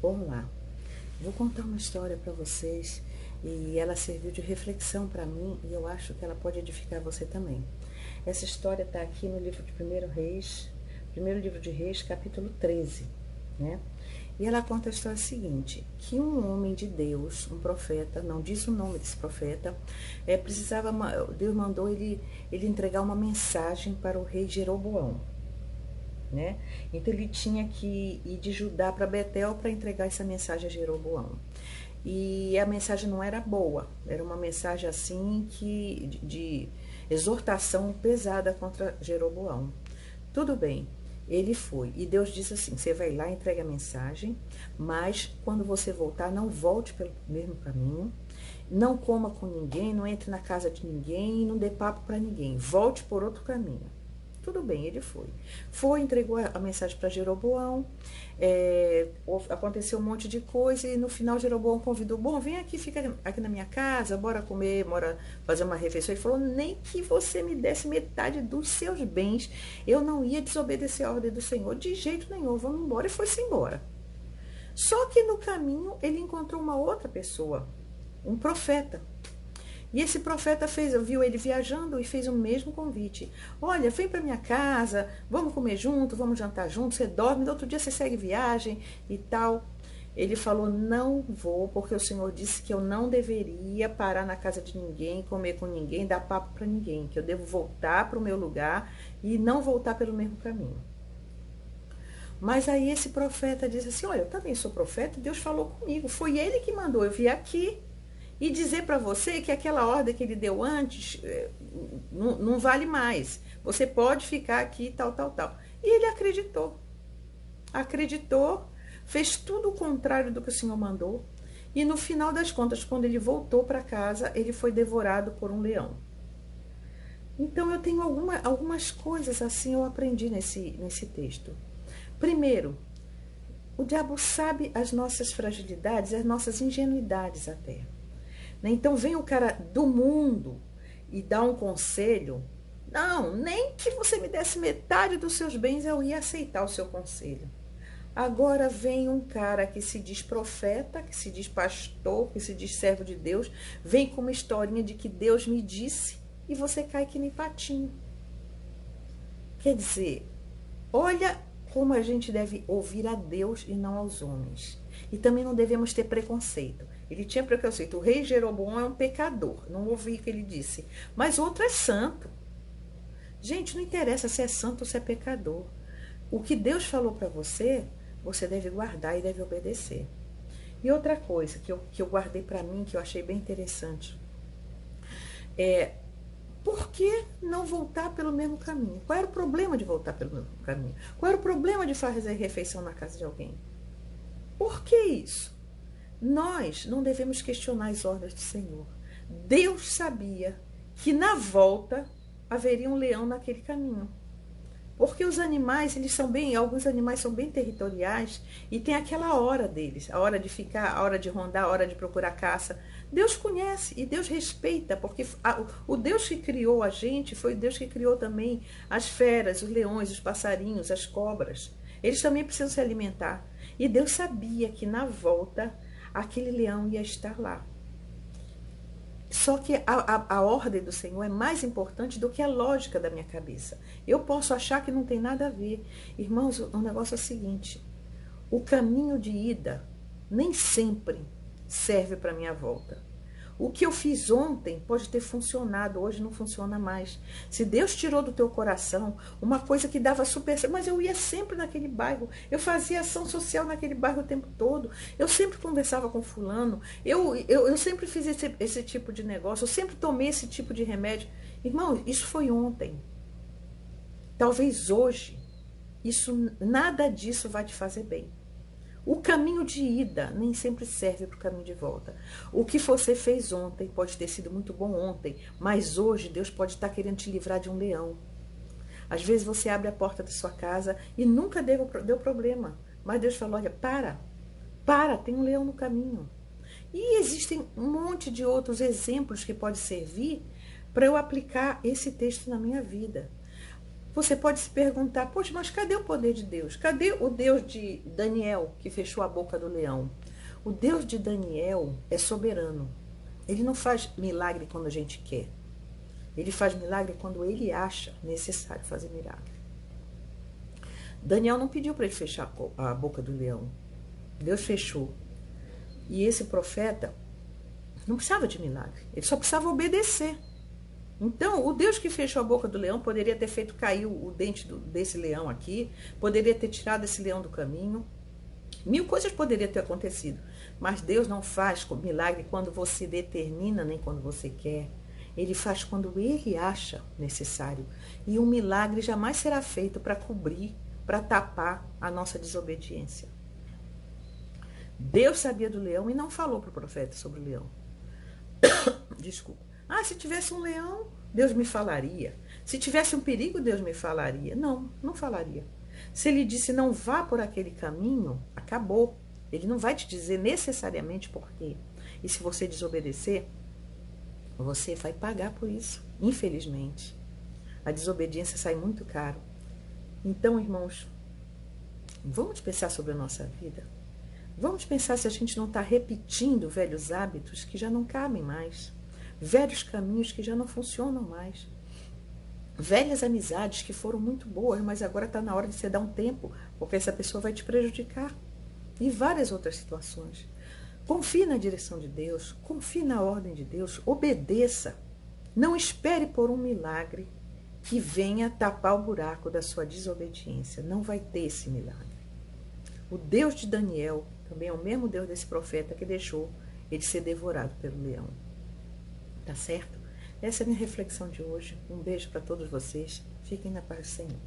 Olá, vou contar uma história para vocês e ela serviu de reflexão para mim e eu acho que ela pode edificar você também. Essa história está aqui no livro de primeiro livro de Reis, capítulo 13, né? E ela conta a história seguinte, que um homem de Deus, um profeta, não diz o nome desse profeta, Deus mandou ele entregar uma mensagem para o rei Jeroboão, né? Então ele tinha que ir de Judá para Betel para entregar essa mensagem a Jeroboão. E a mensagem não era boa, era uma mensagem assim de exortação pesada contra Jeroboão. Tudo bem, ele foi. E Deus disse assim: você vai lá, entrega a mensagem, mas quando você voltar, não volte pelo mesmo caminho, não coma com ninguém, não entre na casa de ninguém, não dê papo para ninguém, volte por outro caminho. Tudo bem, ele foi. Foi, entregou a mensagem para Jeroboão, aconteceu um monte de coisa e no final Jeroboão convidou, bom, vem aqui, fica aqui na minha casa, bora comer, bora fazer uma refeição. Ele falou, nem que você me desse metade dos seus bens, eu não ia desobedecer a ordem do Senhor, de jeito nenhum, vamos embora. E foi-se embora. Só que no caminho ele encontrou uma outra pessoa, um profeta. E esse profeta viu ele viajando e fez o mesmo convite. Olha, vem para minha casa, vamos comer junto, vamos jantar junto, você dorme, no outro dia você segue viagem e tal. Ele falou, não vou, porque o Senhor disse que eu não deveria parar na casa de ninguém, comer com ninguém, dar papo para ninguém, que eu devo voltar para o meu lugar e não voltar pelo mesmo caminho. Mas aí esse profeta disse assim, olha, eu também sou profeta, Deus falou comigo, foi ele que mandou eu vir aqui e dizer para você que aquela ordem que ele deu antes não vale mais. Você pode ficar aqui, tal, tal, tal. E ele acreditou. Acreditou, fez tudo o contrário do que o Senhor mandou. E no final das contas, quando ele voltou para casa, ele foi devorado por um leão. Então eu tenho algumas coisas assim eu aprendi nesse texto. Primeiro, o diabo sabe as nossas fragilidades, as nossas ingenuidades até. Então vem o cara do mundo e dá um conselho. Não, nem que você me desse metade dos seus bens eu ia aceitar o seu conselho. Agora vem um cara que se diz profeta, que se diz pastor, que se diz servo de Deus, vem com uma historinha de que Deus me disse e você cai que nem patinho. Quer dizer, olha como a gente deve ouvir a Deus e não aos homens. E também não devemos ter preconceito. Ele tinha preconceito. O rei Jeroboão é um pecador. Não ouvi o que ele disse. Mas outro é santo. Gente, não interessa se é santo ou se é pecador. O que Deus falou para você, você deve guardar e deve obedecer. E outra coisa que eu guardei para mim, que eu achei bem interessante, por que não voltar pelo mesmo caminho? Qual era o problema de voltar pelo mesmo caminho? Qual era o problema de fazer refeição na casa de alguém? Por que isso? Nós não devemos questionar as ordens do Senhor. Deus sabia que na volta haveria um leão naquele caminho. Porque os animais, alguns animais são bem territoriais e tem aquela hora deles, a hora de ficar, a hora de rondar, a hora de procurar caça. Deus conhece e Deus respeita, porque o Deus que criou a gente foi o Deus que criou também as feras, os leões, os passarinhos, as cobras. Eles também precisam se alimentar. E Deus sabia que na volta aquele leão ia estar lá. Só que a ordem do Senhor é mais importante do que a lógica da minha cabeça. Eu posso achar que não tem nada a ver. Irmãos, o negócio é o seguinte, o caminho de ida nem sempre serve para a minha volta. O que eu fiz ontem pode ter funcionado, hoje não funciona mais. Se Deus tirou do teu coração uma coisa que dava super... Mas eu ia sempre naquele bairro, eu fazia ação social naquele bairro o tempo todo, eu sempre conversava com fulano, eu sempre fiz esse tipo de negócio, eu sempre tomei esse tipo de remédio. Irmão, isso foi ontem. Talvez hoje, nada disso vai te fazer bem. O caminho de ida nem sempre serve para o caminho de volta. O que você fez ontem pode ter sido muito bom ontem, mas hoje Deus pode estar querendo te livrar de um leão. Às vezes você abre a porta da sua casa e nunca deu problema, mas Deus falou, olha, para, tem um leão no caminho. E existem um monte de outros exemplos que podem servir para eu aplicar esse texto na minha vida. Você pode se perguntar, poxa, mas cadê o poder de Deus? Cadê o Deus de Daniel que fechou a boca do leão? O Deus de Daniel é soberano. Ele não faz milagre quando a gente quer. Ele faz milagre quando ele acha necessário fazer milagre. Daniel não pediu para ele fechar a boca do leão. Deus fechou. E esse profeta não precisava de milagre. Ele só precisava obedecer. Então, o Deus que fechou a boca do leão poderia ter feito cair o dente desse leão aqui, poderia ter tirado esse leão do caminho. Mil coisas poderiam ter acontecido. Mas Deus não faz milagre quando você determina, nem quando você quer. Ele faz quando ele acha necessário. E um milagre jamais será feito para cobrir, para tapar a nossa desobediência. Deus sabia do leão e não falou para o profeta sobre o leão. Desculpa. Ah, se tivesse um leão, Deus me falaria. Se tivesse um perigo, Deus me falaria. Não, não falaria. Se ele disse não vá por aquele caminho, acabou. Ele não vai te dizer necessariamente por quê. E se você desobedecer, você vai pagar por isso, infelizmente. A desobediência sai muito caro. Então, irmãos, vamos pensar sobre a nossa vida. Vamos pensar se a gente não está repetindo velhos hábitos que já não cabem mais. Velhos caminhos que já não funcionam mais. Velhas amizades que foram muito boas, mas agora está na hora de você dar um tempo, porque essa pessoa vai te prejudicar. E várias outras situações. Confie na direção de Deus, confie na ordem de Deus, obedeça. Não espere por um milagre que venha tapar o buraco da sua desobediência. Não vai ter esse milagre. O Deus de Daniel também é o mesmo Deus desse profeta que deixou ele ser devorado pelo leão. Tá certo? Essa é a minha reflexão de hoje. Um beijo para todos vocês. Fiquem na paz do Senhor.